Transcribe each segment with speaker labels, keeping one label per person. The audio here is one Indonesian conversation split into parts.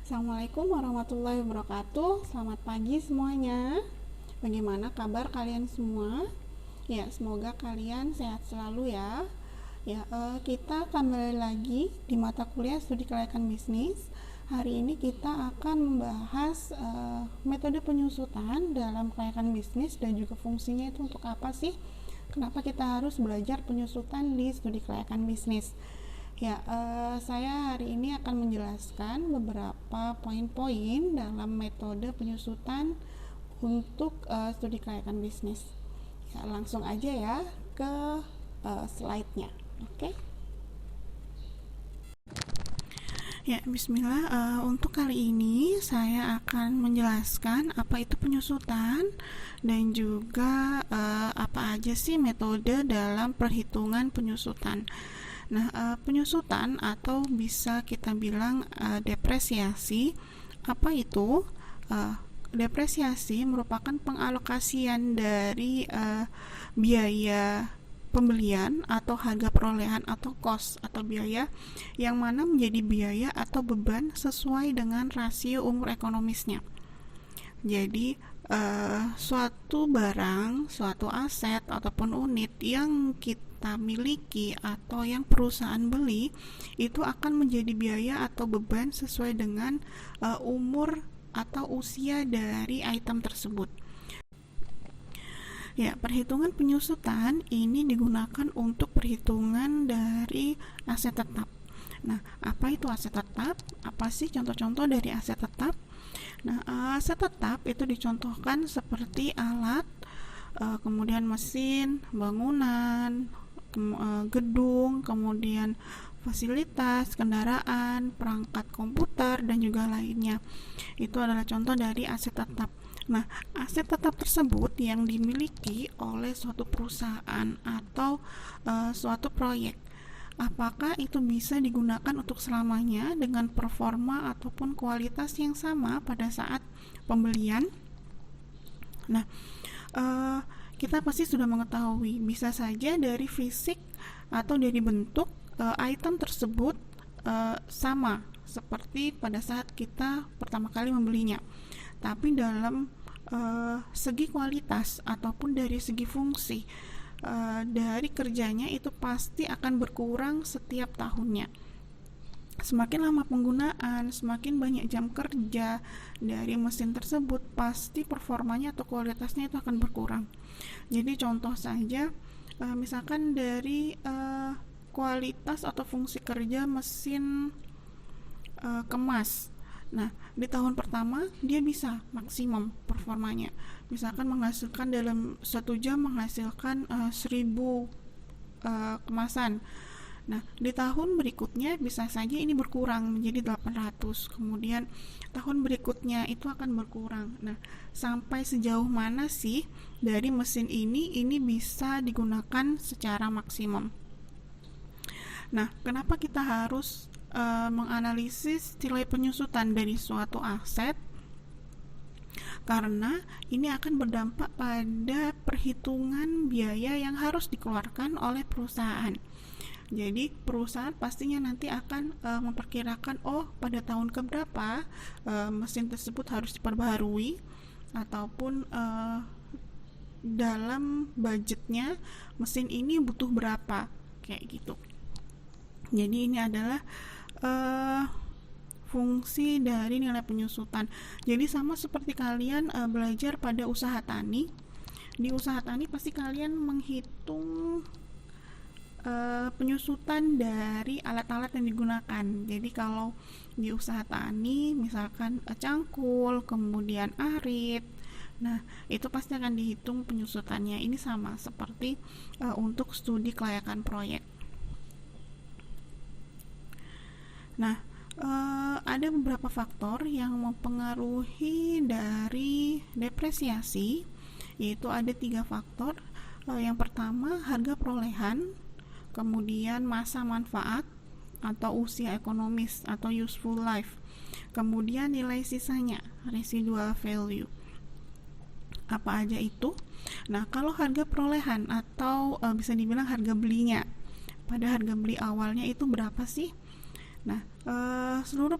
Speaker 1: Assalamualaikum warahmatullahi wabarakatuh. Selamat pagi semuanya. Bagaimana kabar kalian semua? Ya, semoga kalian sehat selalu ya. Ya, kita kembali lagi di mata kuliah studi kelayakan bisnis. Hari ini kita akan membahas metode penyusutan dalam kelayakan bisnis dan juga fungsinya itu untuk apa sih? Kenapa kita harus belajar penyusutan di studi kelayakan bisnis? Ya, saya hari ini akan menjelaskan beberapa poin-poin dalam metode penyusutan untuk studi kelayakan bisnis. Ya, langsung aja ya ke slide-nya. Oke. Ya, bismillah. Untuk kali ini saya akan menjelaskan apa itu penyusutan dan juga apa aja sih metode dalam perhitungan penyusutan. Nah, penyusutan atau bisa kita bilang depresiasi, apa itu? Depresiasi merupakan pengalokasian dari biaya pembelian atau harga perolehan atau cost atau biaya yang mana menjadi biaya atau beban sesuai dengan rasio umur ekonomisnya. Jadi suatu barang, suatu aset ataupun unit yang kita miliki atau yang perusahaan beli itu akan menjadi biaya atau beban sesuai dengan umur atau usia dari item tersebut. Ya, perhitungan penyusutan ini digunakan untuk perhitungan dari aset tetap. Nah, apa itu aset tetap? Apa sih contoh-contoh dari aset tetap? Nah, aset tetap itu dicontohkan seperti alat, kemudian mesin, bangunan, gedung, kemudian fasilitas, kendaraan, perangkat komputer, dan juga lainnya. Itu adalah contoh dari aset tetap. Nah, aset tetap tersebut yang dimiliki oleh suatu perusahaan atau suatu proyek, apakah itu bisa digunakan untuk selamanya dengan performa ataupun kualitas yang sama pada saat pembelian? Nah, kita pasti sudah mengetahui bisa saja dari fisik atau dari bentuk item tersebut sama seperti pada saat kita pertama kali membelinya, tapi dalam segi kualitas ataupun dari segi fungsi dari kerjanya itu pasti akan berkurang setiap tahunnya. Semakin lama penggunaan, semakin banyak jam kerja dari mesin tersebut, pasti performanya atau kualitasnya itu akan berkurang. Jadi contoh saja, misalkan dari kualitas atau fungsi kerja mesin kemas. Nah, di tahun pertama dia bisa maksimum performanya. Misalkan menghasilkan dalam 1 jam menghasilkan 1000 kemasan. Nah, di tahun berikutnya bisa saja ini berkurang menjadi 800. Kemudian tahun berikutnya itu akan berkurang. Nah, sampai sejauh mana sih dari mesin ini bisa digunakan secara maksimum? Nah, kenapa kita harus menganalisis nilai penyusutan dari suatu aset? Karena ini akan berdampak pada perhitungan biaya yang harus dikeluarkan oleh perusahaan. Jadi perusahaan pastinya nanti akan memperkirakan, pada tahun keberapa mesin tersebut harus diperbaharui, ataupun dalam budgetnya mesin ini butuh berapa, kayak gitu. Jadi ini adalah fungsi dari nilai penyusutan. Jadi sama seperti kalian belajar pada usaha tani. Di usaha tani pasti kalian menghitung penyusutan dari alat-alat yang digunakan. Jadi kalau di usaha tani misalkan cangkul, kemudian arit, nah itu pasti akan dihitung penyusutannya. Ini sama seperti untuk studi kelayakan proyek. Nah, ada beberapa faktor yang mempengaruhi dari depresiasi, yaitu ada 3 faktor. Yang pertama, harga perolehan, kemudian masa manfaat atau usia ekonomis atau useful life, kemudian nilai sisanya, residual value. Apa aja itu? Nah, kalau harga perolehan atau bisa dibilang harga belinya, pada harga beli awalnya itu berapa sih? Nah, seluruh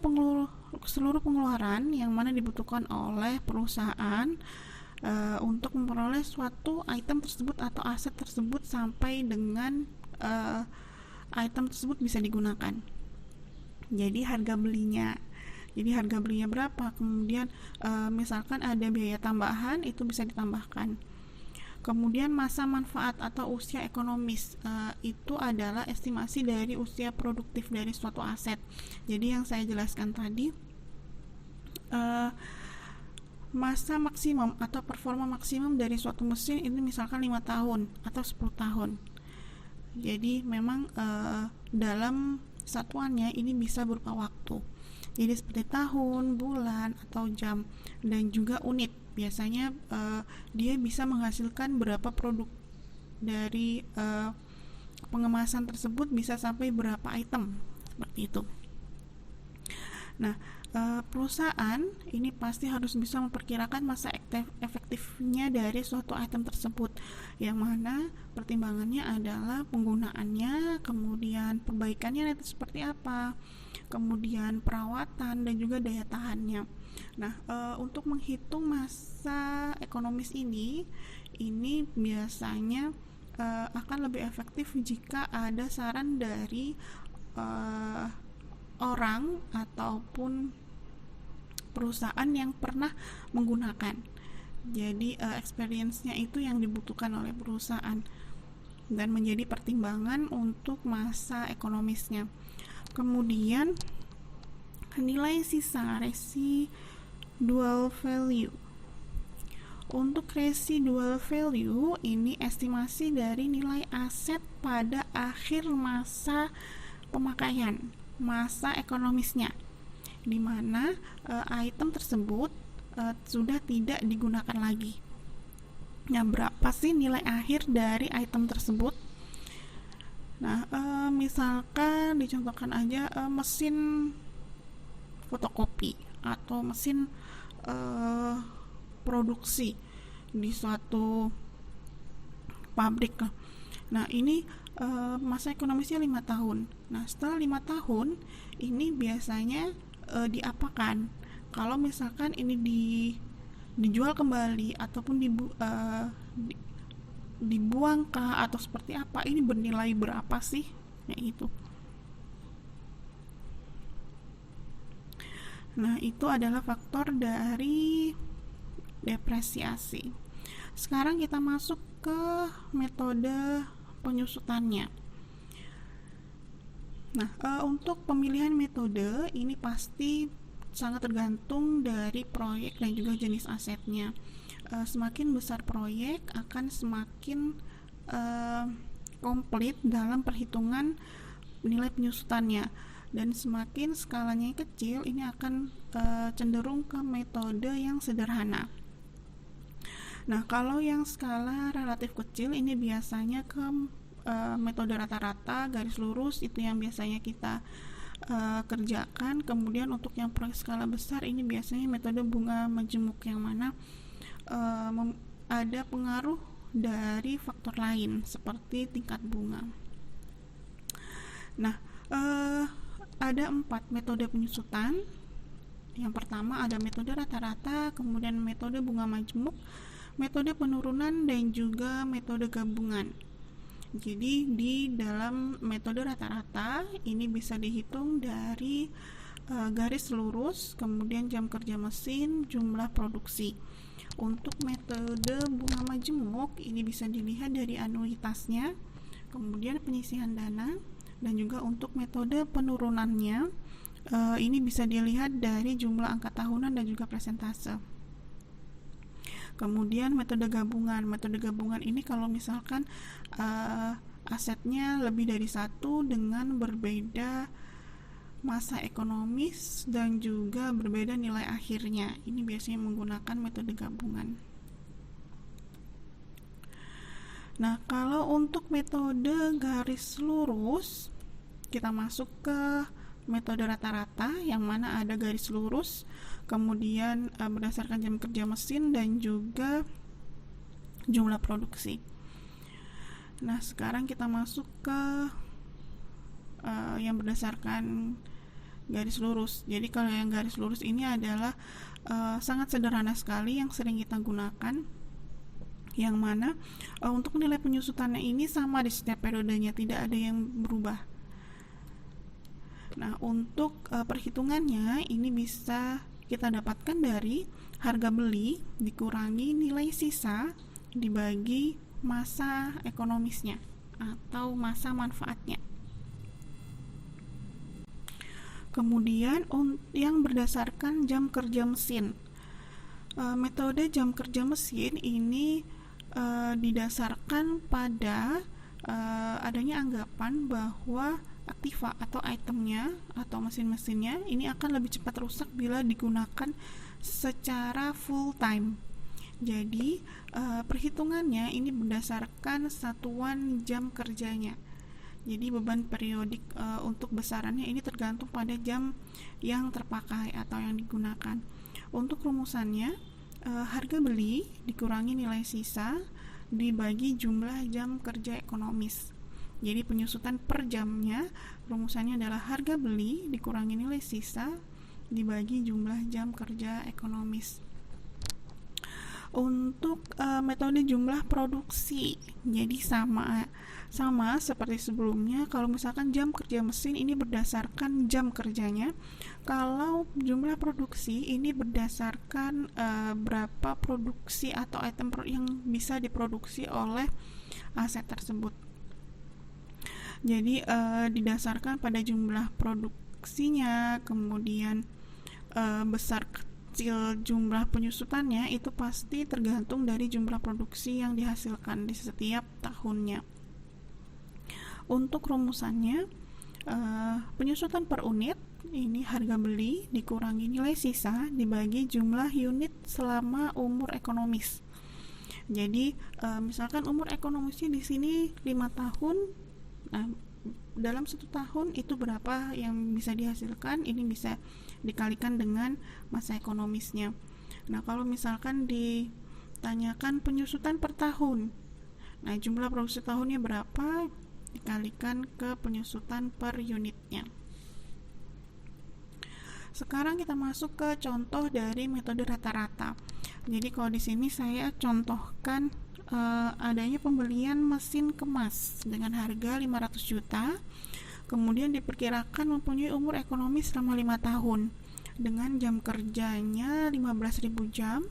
Speaker 1: pengeluaran yang mana dibutuhkan oleh perusahaan untuk memperoleh suatu item tersebut atau aset tersebut sampai dengan item tersebut bisa digunakan. Jadi harga belinya berapa, kemudian misalkan ada biaya tambahan, itu bisa ditambahkan. Kemudian masa manfaat atau usia ekonomis, itu adalah estimasi dari usia produktif dari suatu aset. Jadi yang saya jelaskan tadi, masa maksimum atau performa maksimum dari suatu mesin itu misalkan 5 tahun atau 10 tahun. Jadi memang dalam satuannya ini bisa berupa waktu. Jadi seperti tahun, bulan, atau jam, dan juga unit. Biasanya dia bisa menghasilkan berapa produk dari pengemasan tersebut, bisa sampai berapa item, seperti itu. Nah, perusahaan ini pasti harus bisa memperkirakan masa efektifnya dari suatu item tersebut, yang mana pertimbangannya adalah penggunaannya, kemudian perbaikannya itu seperti apa, kemudian perawatan, dan juga daya tahannya. Nah, untuk menghitung masa ekonomis ini biasanya akan lebih efektif jika ada saran dari orang ataupun perusahaan yang pernah menggunakan. Jadi experience-nya itu yang dibutuhkan oleh perusahaan dan menjadi pertimbangan untuk masa ekonomisnya. Kemudian nilai sisa residual value. Untuk residual value ini estimasi dari nilai aset pada akhir masa pemakaian, masa ekonomisnya, di mana item tersebut sudah tidak digunakan lagi. Nah, berapa sih nilai akhir dari item tersebut? Nah, misalkan dicontohkan aja mesin fotokopi atau mesin produksi di suatu pabrik lah. Nah, ini masa ekonomisnya 5 tahun. Nah, setelah 5 tahun ini biasanya diapakan? Kalau misalkan ini dijual kembali ataupun dibuangkah atau seperti apa, ini bernilai berapa sih, ya itu. Nah, itu adalah faktor dari depresiasi. Sekarang kita masuk ke metode penyusutannya. Nah, untuk pemilihan metode ini pasti sangat tergantung dari proyek dan juga jenis asetnya. Semakin besar proyek akan semakin komplit dalam perhitungan nilai penyusutannya, dan semakin skalanya kecil ini akan cenderung ke metode yang sederhana. Nah, kalau yang skala relatif kecil ini biasanya ke metode rata-rata garis lurus, itu yang biasanya kita kerjakan. Kemudian untuk yang proyek skala besar ini biasanya metode bunga majemuk, yang mana ada pengaruh dari faktor lain seperti tingkat bunga. Nah, ada 4 metode penyusutan. Yang pertama ada metode rata-rata, kemudian metode bunga majemuk, metode penurunan, dan juga metode gabungan. Jadi di dalam metode rata-rata ini bisa dihitung dari garis lurus, kemudian jam kerja mesin, jumlah produksi. Untuk metode bunga majemuk ini bisa dilihat dari anuitasnya, kemudian penyisihan dana, dan juga untuk metode penurunannya ini bisa dilihat dari jumlah angka tahunan dan juga persentase. Kemudian metode gabungan ini kalau misalkan asetnya lebih dari satu dengan berbeda masa ekonomis dan juga berbeda nilai akhirnya, ini biasanya menggunakan metode gabungan. Nah, kalau untuk metode garis lurus, kita masuk ke metode rata-rata, yang mana ada garis lurus, kemudian berdasarkan jam kerja mesin dan juga jumlah produksi. Nah, sekarang kita masuk ke yang berdasarkan garis lurus. Jadi kalau yang garis lurus ini adalah sangat sederhana sekali yang sering kita gunakan, yang mana untuk nilai penyusutannya ini sama di setiap periodenya, tidak ada yang berubah. Nah, untuk perhitungannya ini bisa kita dapatkan dari harga beli dikurangi nilai sisa dibagi masa ekonomisnya atau masa manfaatnya. Kemudian yang berdasarkan jam kerja mesin. Metode jam kerja mesin ini didasarkan pada adanya anggapan bahwa aktiva atau itemnya atau mesin-mesinnya ini akan lebih cepat rusak bila digunakan secara full time. Jadi perhitungannya ini berdasarkan satuan jam kerjanya. Jadi beban periodik untuk besarannya ini tergantung pada jam yang terpakai atau yang digunakan. Untuk rumusannya, harga beli dikurangi nilai sisa dibagi jumlah jam kerja ekonomis. Jadi penyusutan per jamnya, rumusannya adalah harga beli dikurangi nilai sisa dibagi jumlah jam kerja ekonomis. Untuk metode jumlah produksi, jadi sama seperti sebelumnya. Kalau misalkan jam kerja mesin ini berdasarkan jam kerjanya, kalau jumlah produksi ini berdasarkan berapa produksi atau item yang bisa diproduksi oleh aset tersebut. Jadi didasarkan pada jumlah produksinya, kemudian besar kecil jumlah penyusutannya itu pasti tergantung dari jumlah produksi yang dihasilkan di setiap tahunnya. Untuk rumusannya, penyusutan per unit ini harga beli dikurangi nilai sisa dibagi jumlah unit selama umur ekonomis. Jadi misalkan umur ekonomisnya di sini 5 tahun, nah dalam 1 tahun itu berapa yang bisa dihasilkan, ini bisa dikalikan dengan masa ekonomisnya. Nah, kalau misalkan ditanyakan penyusutan per tahun, nah jumlah produksi tahunnya berapa dikalikan ke penyusutan per unitnya. Sekarang kita masuk ke contoh dari metode rata-rata. Jadi kalau di sini saya contohkan adanya pembelian mesin kemas dengan harga 500 juta, kemudian diperkirakan mempunyai umur ekonomi selama 5 tahun dengan jam kerjanya 15.000 jam,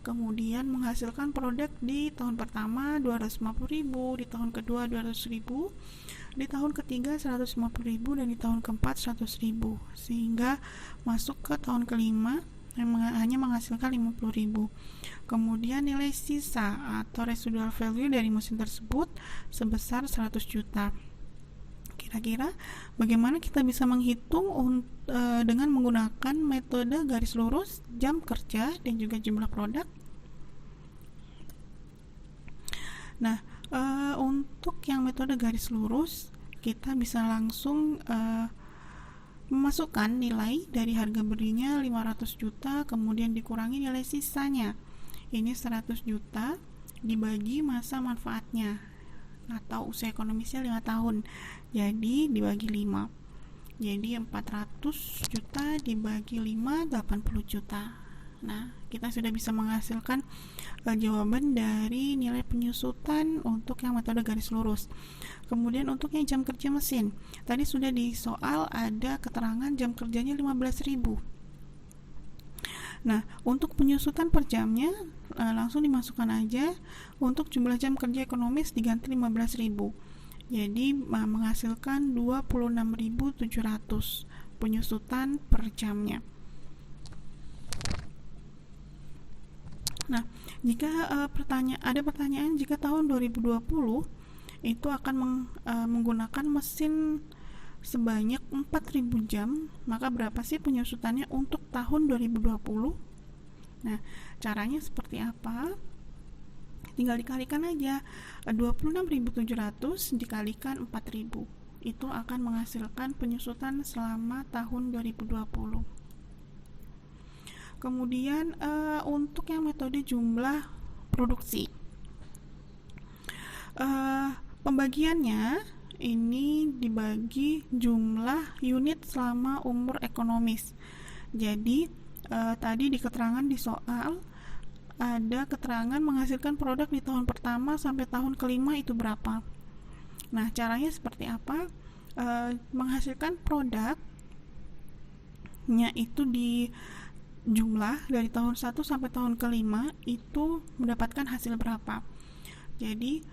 Speaker 1: kemudian menghasilkan produk di tahun pertama 250.000, di tahun kedua 200.000, di tahun ketiga 150.000, dan di tahun keempat 100.000, sehingga masuk ke tahun kelima yang hanya menghasilkan 50.000. Kemudian nilai sisa atau residual value dari mesin tersebut sebesar 100 juta. Kira-kira bagaimana kita bisa menghitung dengan menggunakan metode garis lurus, jam kerja, dan juga jumlah produk? Nah, untuk yang metode garis lurus, kita bisa langsung memasukkan nilai dari harga belinya 500 juta, kemudian dikurangi nilai sisanya. Ini 100 juta dibagi masa manfaatnya atau usia ekonomisnya 5 tahun. Jadi dibagi 5. Jadi 400 juta dibagi 5, 80 juta. Nah, kita sudah bisa menghasilkan jawaban dari nilai penyusutan untuk yang metode garis lurus. Kemudian untuk yang jam kerja mesin, tadi sudah di soal ada keterangan jam kerjanya 15.000. Nah, untuk penyusutan per jamnya langsung dimasukkan aja. Untuk jumlah jam kerja ekonomis diganti 15.000. Jadi menghasilkan 26.700 penyusutan per jamnya. Nah, jika ada pertanyaan jika tahun 2020 itu akan menggunakan mesin sebanyak 4.000 jam, maka berapa sih penyusutannya untuk tahun 2020? Nah, caranya seperti apa? Tinggal dikalikan aja. 26.700 dikalikan 4.000. Itu akan menghasilkan penyusutan selama tahun 2020. Kemudian untuk yang metode jumlah produksi, pembagiannya ini dibagi jumlah unit selama umur ekonomis. Jadi tadi di keterangan di soal ada keterangan menghasilkan produk di tahun pertama sampai tahun kelima itu berapa. Nah, caranya seperti apa? Menghasilkan produknya itu di jumlah dari tahun 1 sampai tahun kelima itu mendapatkan hasil berapa. Jadi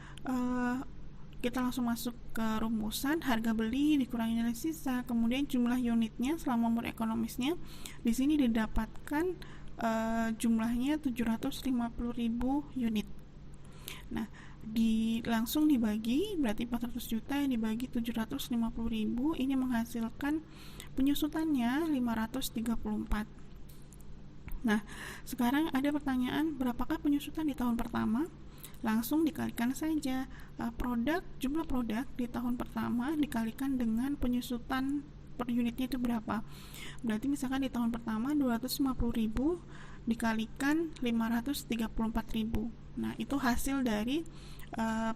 Speaker 1: kita langsung masuk ke rumusan harga beli dikurangi nilai sisa, kemudian jumlah unitnya selama umur ekonomisnya. Di sini didapatkan jumlahnya 750.000 unit. Nah, langsung dibagi, berarti 400 juta yang dibagi 750.000 ini menghasilkan penyusutannya 534. Nah, sekarang ada pertanyaan, berapakah penyusutan di tahun pertama? Langsung dikalikan saja jumlah produk di tahun pertama dikalikan dengan penyusutan per unitnya itu berapa. Berarti misalkan di tahun pertama 250.000 dikalikan 534.000. Nah, itu hasil dari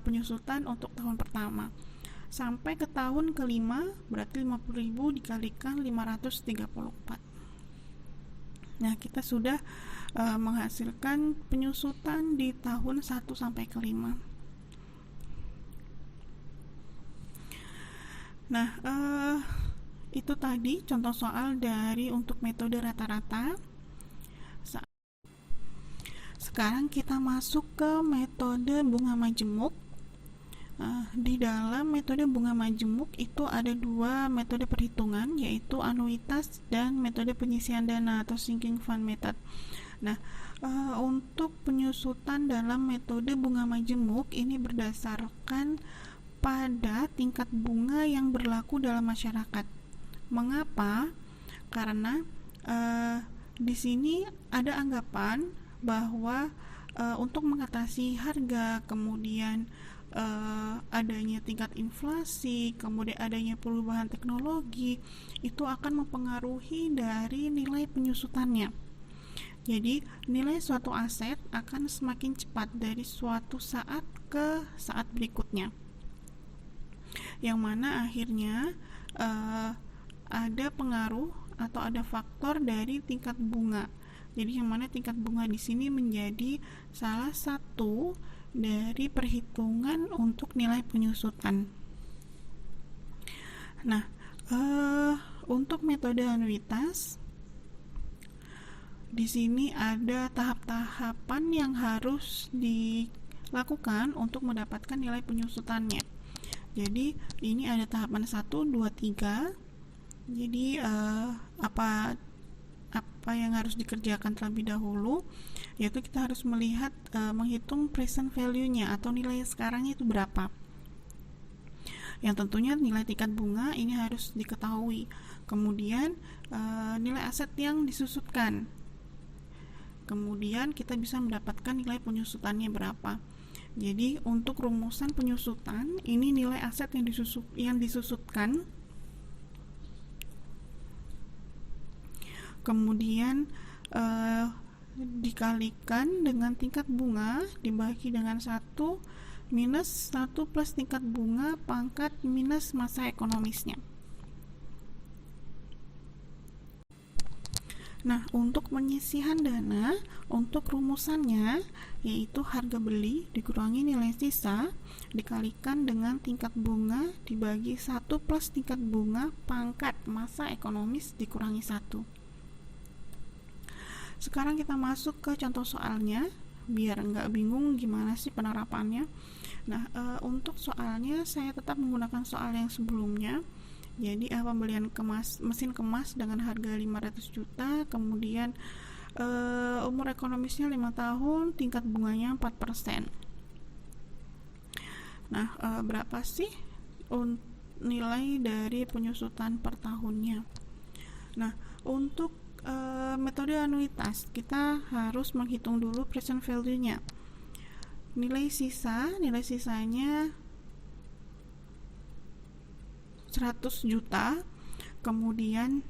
Speaker 1: penyusutan untuk tahun pertama. Sampai ke tahun kelima berarti 50.000 dikalikan 534. Nah, kita sudah menghasilkan penyusutan di tahun 1 sampai ke 5. Nah, itu tadi contoh soal dari untuk metode rata-rata. Sekarang kita masuk ke metode bunga majemuk. Di dalam metode bunga majemuk itu ada dua metode perhitungan, yaitu anuitas dan metode penyisian dana atau sinking fund method. Nah, untuk penyusutan dalam metode bunga majemuk ini berdasarkan pada tingkat bunga yang berlaku dalam masyarakat. Mengapa? Karena di sini ada anggapan bahwa untuk mengatasi harga, kemudian adanya tingkat inflasi, kemudian adanya perubahan teknologi, itu akan mempengaruhi dari nilai penyusutannya. Jadi, nilai suatu aset akan semakin cepat dari suatu saat ke saat berikutnya, yang mana akhirnya ada pengaruh atau ada faktor dari tingkat bunga. Jadi, yang mana tingkat bunga di sini menjadi salah satu dari perhitungan untuk nilai penyusutan. Nah, untuk metode anuitas di sini ada tahap-tahapan yang harus dilakukan untuk mendapatkan nilai penyusutannya. Jadi, ini ada tahapan 1, 2, 3. Jadi, apa yang harus dikerjakan terlebih dahulu, yaitu kita harus melihat menghitung present value-nya atau nilai sekarangnya itu berapa. Yang tentunya nilai tingkat bunga ini harus diketahui. Kemudian nilai aset yang disusutkan. Kemudian kita bisa mendapatkan nilai penyusutannya berapa. Jadi untuk rumusan penyusutan ini nilai aset yang disusutkan, kemudian dikalikan dengan tingkat bunga dibagi dengan 1 minus 1 plus tingkat bunga pangkat minus masa ekonomisnya. Nah, untuk penyisihan dana, untuk rumusannya yaitu harga beli dikurangi nilai sisa dikalikan dengan tingkat bunga dibagi 1 plus tingkat bunga pangkat masa ekonomis dikurangi 1. Sekarang kita masuk ke contoh soalnya biar nggak bingung gimana sih penerapannya. Nah, untuk soalnya saya tetap menggunakan soal yang sebelumnya. Jadi pembelian mesin kemas dengan harga 500 juta, kemudian umur ekonomisnya 5 tahun, tingkat bunganya 4%. Nah, berapa sih nilai dari penyusutan per tahunnya? Nah, untuk metode anuitas kita harus menghitung dulu present value-nya. Nilai sisanya 100 juta, kemudian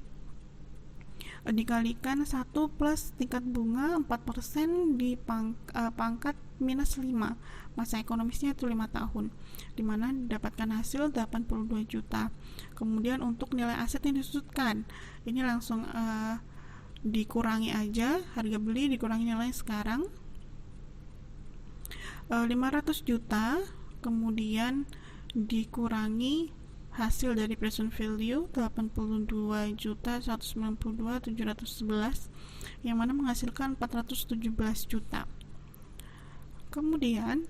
Speaker 1: dikalikan 1 plus tingkat bunga 4% di pangkat minus 5, masa ekonomisnya itu 5 tahun, dimana didapatkan hasil 82 juta. Kemudian untuk nilai aset yang disusutkan, ini langsung dikurangi aja, harga beli dikurangi nilai sekarang 500 juta, kemudian dikurangi hasil dari present value 82.192.711 yang mana menghasilkan 417 juta. Kemudian,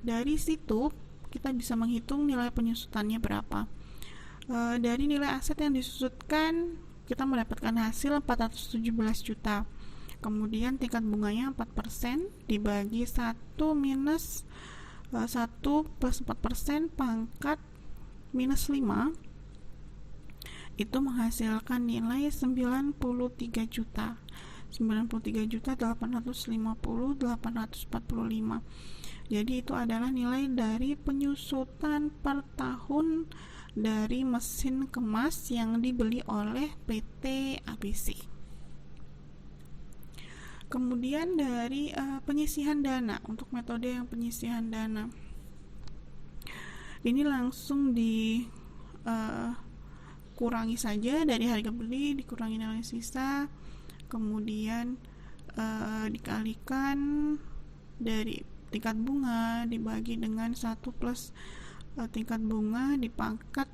Speaker 1: dari situ kita bisa menghitung nilai penyusutannya berapa. Dari nilai aset yang disusutkan kita mendapatkan hasil 417 juta. Kemudian tingkat bunganya 4% dibagi 1 minus 1 plus 4% pangkat minus 5 itu menghasilkan nilai 93 juta 850.845. Jadi itu adalah nilai dari penyusutan per tahun dari mesin kemas yang dibeli oleh PT ABC. Kemudian dari penyisihan dana, untuk metode yang penyisihan dana ini langsung dikurangi saja dari harga beli, dikurangi nilai sisa, kemudian dikalikan dari tingkat bunga dibagi dengan 1 plus tingkat bunga di pangkat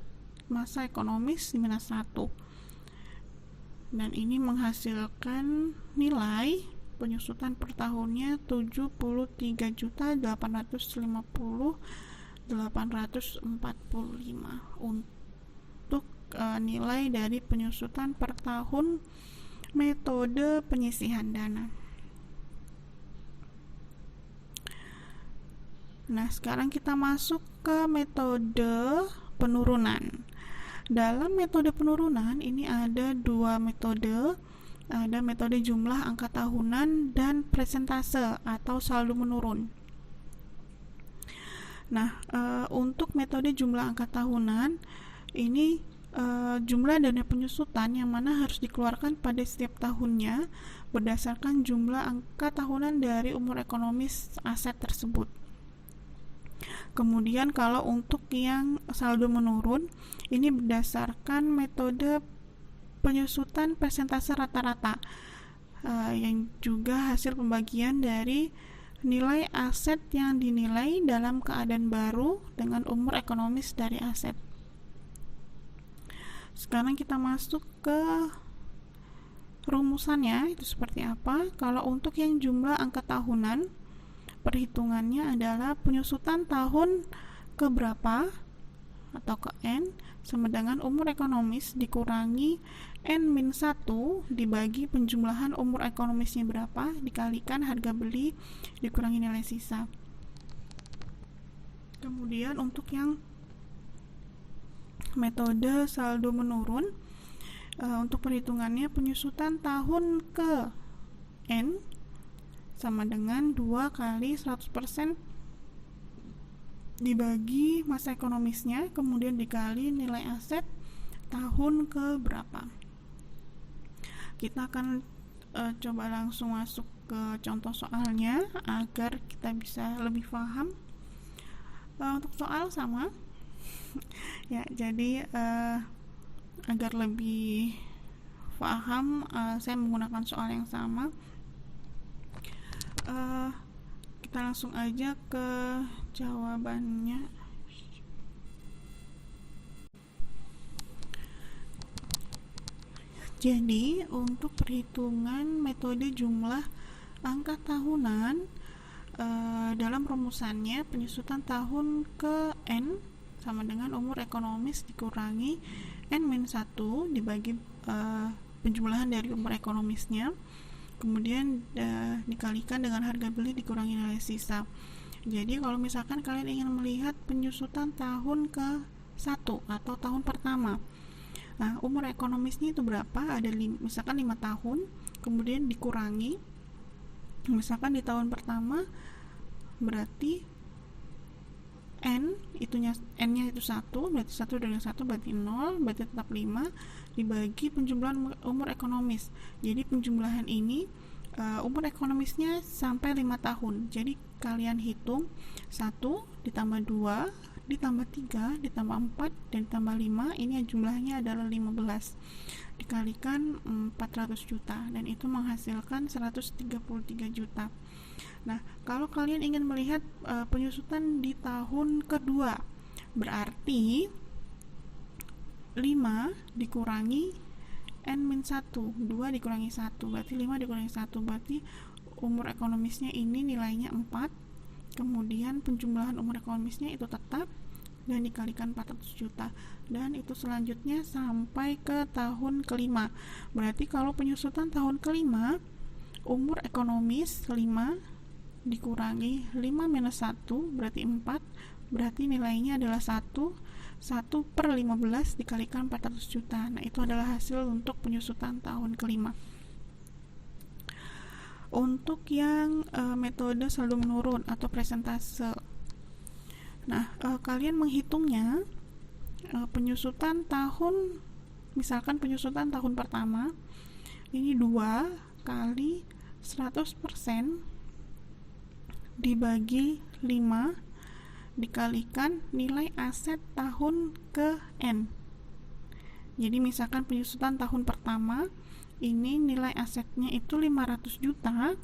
Speaker 1: masa ekonomis minus 1, dan ini menghasilkan nilai penyusutan per tahunnya 73.850.845 untuk nilai dari penyusutan per tahun metode penyisihan dana. Nah, sekarang kita masuk ke metode penurunan. Dalam metode penurunan ini ada 2 metode. Ada metode jumlah angka tahunan dan presentase atau saldo menurun. Nah, untuk metode jumlah angka tahunan ini jumlah dana penyusutan yang mana harus dikeluarkan pada setiap tahunnya berdasarkan jumlah angka tahunan dari umur ekonomis aset tersebut. Kemudian kalau untuk yang saldo menurun ini berdasarkan metode penyusutan persentase rata-rata yang juga hasil pembagian dari nilai aset yang dinilai dalam keadaan baru dengan umur ekonomis dari aset. Sekarang kita masuk ke rumusannya, itu seperti apa. Kalau untuk yang jumlah angka tahunan, perhitungannya adalah penyusutan tahun ke berapa atau ke N sama dengan umur ekonomis dikurangi N-1 dibagi penjumlahan umur ekonomisnya berapa dikalikan harga beli dikurangi nilai sisa. Kemudian untuk yang metode saldo menurun, untuk perhitungannya penyusutan tahun ke N sama dengan 2 kali 100% dibagi masa ekonomisnya, kemudian dikali nilai aset tahun ke berapa. Kita akan coba langsung masuk ke contoh soalnya agar kita bisa lebih paham. Untuk soal sama ya, jadi agar lebih paham saya menggunakan soal yang sama. Kita langsung aja ke jawabannya. Jadi untuk perhitungan metode jumlah angka tahunan, dalam rumusannya penyusutan tahun ke N sama dengan umur ekonomis dikurangi N-1 dibagi penjumlahan dari umur ekonomisnya, kemudian dikalikan dengan harga beli dikurangi nilai sisa. Jadi kalau misalkan kalian ingin melihat penyusutan tahun ke 1 atau tahun pertama, nah umur ekonomisnya itu berapa, ada misalkan 5 tahun, kemudian dikurangi, misalkan di tahun pertama berarti N-nya itu 1, berarti 1 dengan 1 berarti 0, berarti tetap 5, dibagi penjumlahan umur ekonomis. Jadi penjumlahan ini umur ekonomisnya sampai 5 tahun. Jadi kalian hitung 1 ditambah 2 ditambah 3 ditambah 4 dan ditambah 5, ini jumlahnya adalah 15, dikalikan 400 juta, dan itu menghasilkan 133 juta. Nah, kalau kalian ingin melihat penyusutan di tahun kedua, berarti 5 dikurangi N-1, 2 dikurangi 1, berarti 5 dikurangi 1, berarti umur ekonomisnya ini nilainya 4, kemudian penjumlahan umur ekonomisnya itu tetap, dan dikalikan 400 juta, dan itu selanjutnya sampai ke tahun kelima. Berarti kalau penyusutan tahun kelima, umur ekonomis 5 dikurangi 5 minus 1 berarti 4, berarti nilainya adalah 1 per 15 dikalikan 400 juta. Nah, itu adalah hasil untuk penyusutan tahun kelima. Untuk yang metode saldo menurun atau presentase, nah, kalian menghitungnya penyusutan tahun, misalkan penyusutan tahun pertama ini 2 kali 100% dibagi 5 dikalikan nilai aset tahun ke N. Jadi misalkan penyusutan tahun pertama ini nilai asetnya itu 500 juta.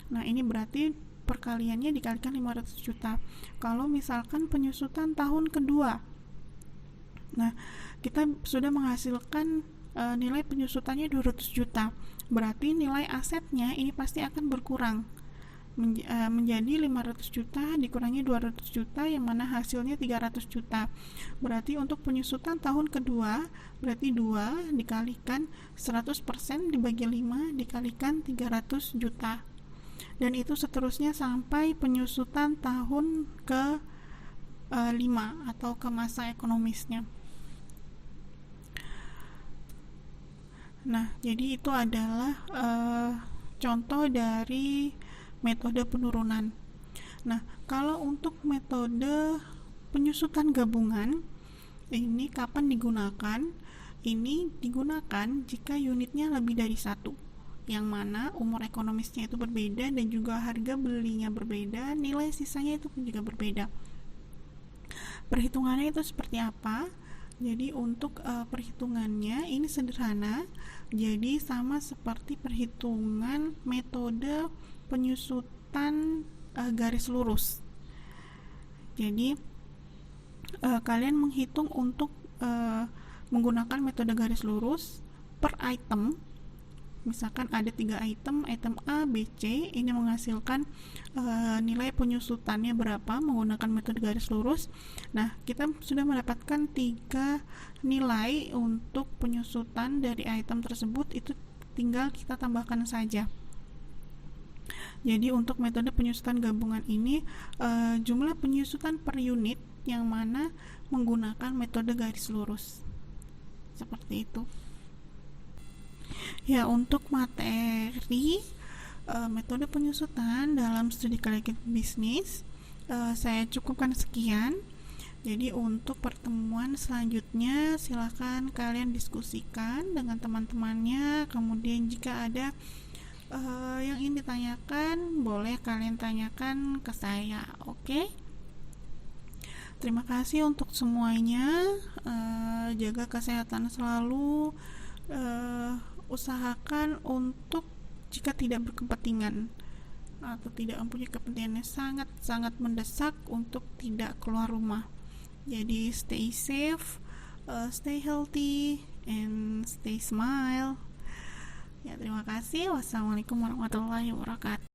Speaker 1: Nah, ini berarti perkaliannya dikalikan 500 juta. Kalau misalkan penyusutan tahun kedua, nah, kita sudah menghasilkan nilai penyusutannya 200 juta. Berarti nilai asetnya ini pasti akan berkurang menjadi 500 juta dikurangi 200 juta, yang mana hasilnya 300 juta. Berarti untuk penyusutan tahun kedua, berarti 2 dikalikan 100% dibagi 5 dikalikan 300 juta. Dan itu seterusnya sampai penyusutan tahun ke 5 atau ke masa ekonomisnya. Nah, jadi itu adalah contoh dari metode penurunan. Nah, kalau untuk metode penyusutan gabungan, ini kapan digunakan? Ini digunakan jika unitnya lebih dari 1, yang mana umur ekonomisnya itu berbeda dan juga harga belinya berbeda, nilai sisanya itu pun juga berbeda. Perhitungannya itu seperti apa? Jadi untuk perhitungannya ini sederhana, jadi sama seperti perhitungan metode penyusutan garis lurus. Jadi kalian menghitung untuk menggunakan metode garis lurus per item. Misalkan ada 3 item A, B, C, ini menghasilkan nilai penyusutannya berapa menggunakan metode garis lurus. Nah, kita sudah mendapatkan 3 nilai untuk penyusutan dari item tersebut, itu tinggal kita tambahkan saja. Jadi untuk metode penyusutan gabungan ini jumlah penyusutan per unit yang mana menggunakan metode garis lurus. Seperti itu. Ya, untuk materi metode penyusutan dalam studi kalkulasi bisnis saya cukupkan sekian. Jadi untuk pertemuan selanjutnya silakan kalian diskusikan dengan teman-temannya. Kemudian jika ada yang ingin ditanyakan, boleh kalian tanyakan ke saya. Oke? Terima kasih untuk semuanya. Jaga kesehatan selalu. Usahakan untuk jika tidak berkepentingan atau tidak mempunyai kepentingan yang sangat mendesak untuk tidak keluar rumah. Jadi stay safe, stay healthy, and stay smile. Ya, terima kasih. Wassalamualaikum warahmatullahi wabarakatuh.